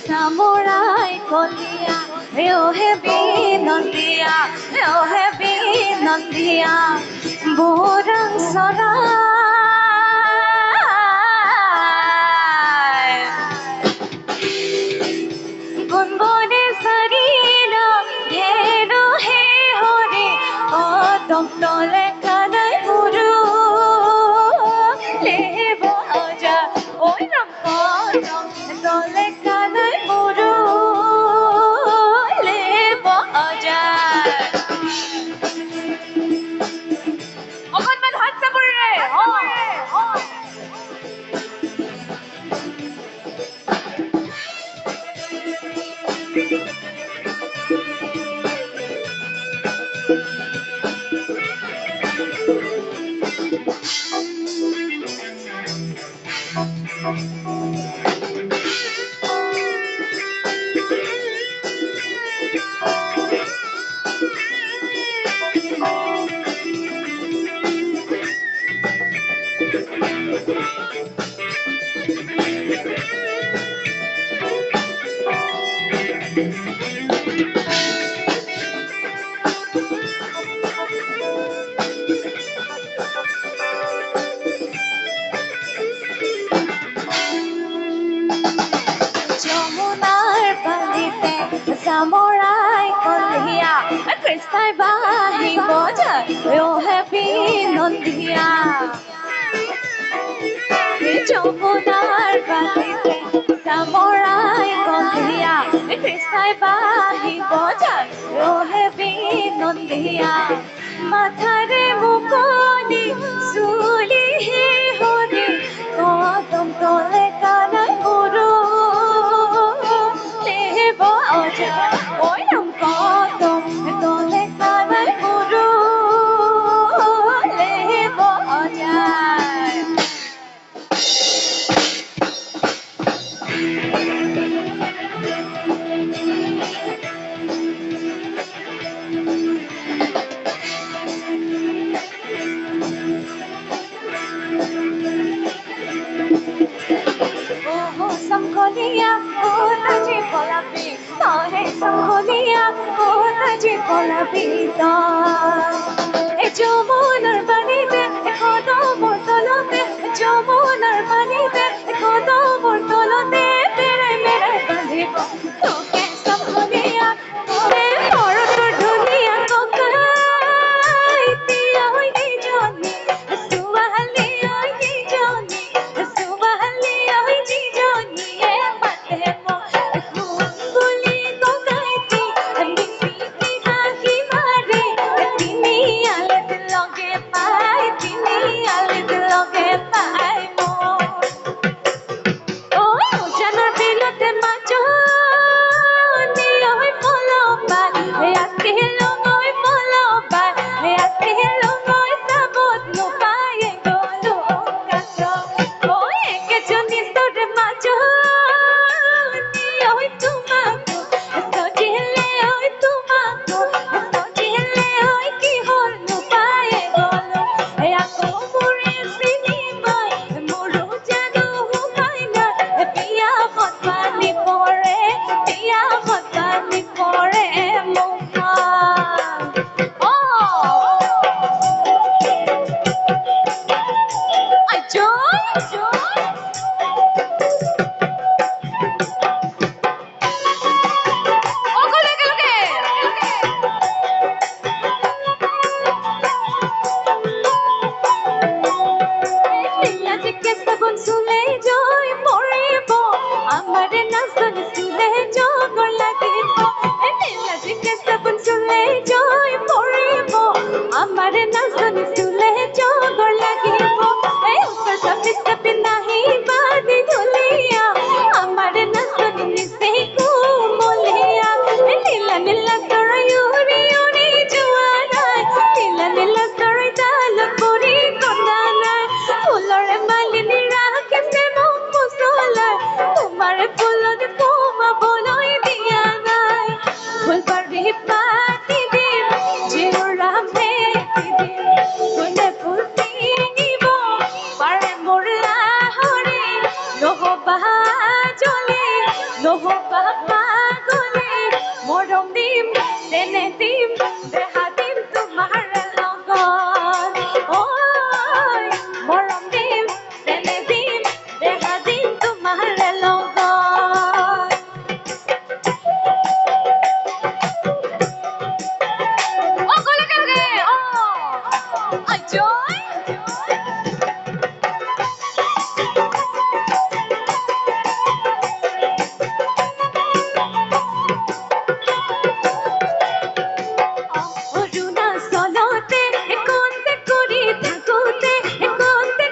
Samurai Kolia, yo heavy Nandia, yo heavy Nandia, Borang Sarai. Gunbone sarilo, yero he hore, o tom tole kanai muru, lebo aja, oi ram tom tole kanai muru, lebo aja. অকণমান হাত চাপৰিৰে Samurai Kolia, Kristai Bahi Boja, yo happy Nondia. Jomunar Balite, Samurai Kolia, Kristai Bahi Boja, yo happy Nondia. Mathare Mukoni, Suli he hori, Kodam tole kanai muru. Oi ram kodam tole kanai muru, lebo aja. Samkolia, kota ji polapi, tohe samkolia, kota ji polapi ta. E jomunar banite, e kodo mortolote, jomunar banite, e kodo mortolote, tere mere bandibo. Toke samkolia, tohe morotor dunia kokai, tiya hoi ni joni, suwahali hoi ni joni, suwahali hoi ni joni. ফুলে জয় পড়িব আমার নাচনি চুলে জগর লাগিব এই উত্তর চাপি চাপি নাহি বাদি ধুলিয়া আমার নাচনি নিচে কুমলিয়া নীলা নীলা তরাই উড়ি উড়ি জোয়ারায় নীলা নীলা তরাই তালত পরি কন্দা নাই ফুলরে মালিনী রাখিছে মোক ফুসলায় তোমার ফুলত কুমাবলৈ দিয়া নাই ফুল পাৰি পাতি দিম জিউৰা মেটি দিম কোনে ফুল চিঙিব পাৰে মোৰ লাহৰি নহবা জ্বলি নহবা পাগলি মৰম দিম তেনে দিম দেহা দিম তোমাৰ লগত ঐ মৰম দিম তেনে দিম দেহা দিম তোমাৰ লগত গ'লে কেনেকে জয় অৰুণাচলতে কন্তে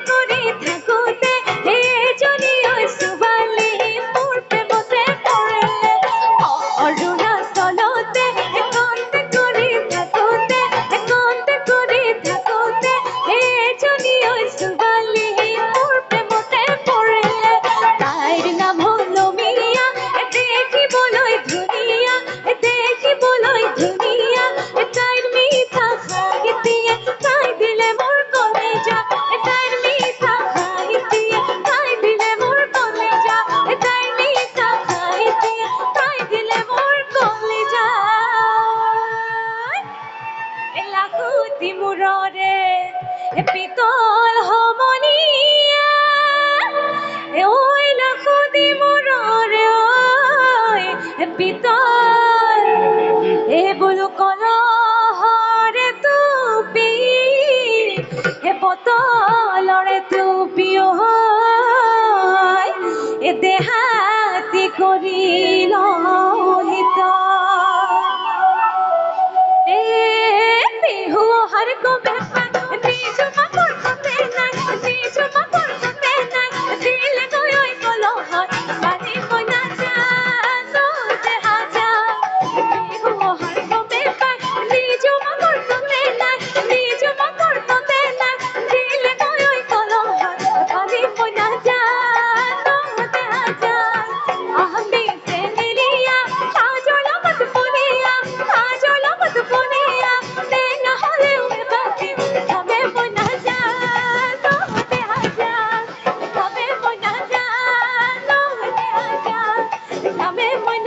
কৰি থাকোতে এজনী ছোৱালী মোৰ প্ৰেমতে পৰিলে অৰুণাচলতে কন্তে কৰি থাকোতে এজনী ছোৱালী মোৰ প্ৰেমতে পৰিলে তাইৰ নাম হ'ল মিয়া দেখিবলৈ ধুনীয়া তাইৰ মিঠা সাহিত্যে তাই দিলে মোৰ কলেজা তাইৰ মিঠা সাহিত্যে তাই দিলে মোৰ কলেজা তাইৰ মিঠা সাহিত্যে তাই দিলে মোৰ কলেজা লাখুটি মূৰৰে পিতল সমনীয়া ঐ লাখুটি মূৰৰে পিতল বোলো কলহৰে টুপি বটলৰে টুপি দেহাতি কৰি লহিত বিহু অহাৰ গমে নিজুমা পৰ্বতে নাই দিলে গৈ কলহত পানী মই নাজানো দেহা যায় বিহু অহাৰ গমে নিজুমা পৰ্বতে নাই দিলে গৈ কলহত পানী মই নাজানো দেহা যায় আমি চেনেলিয়া সাজৰ লগত বনিয়া টেঙা হ'লেও এবাটি খাবে মই নাজানো দেহা যায় খাবে মই নাজানো দেহা যায় খাবে মই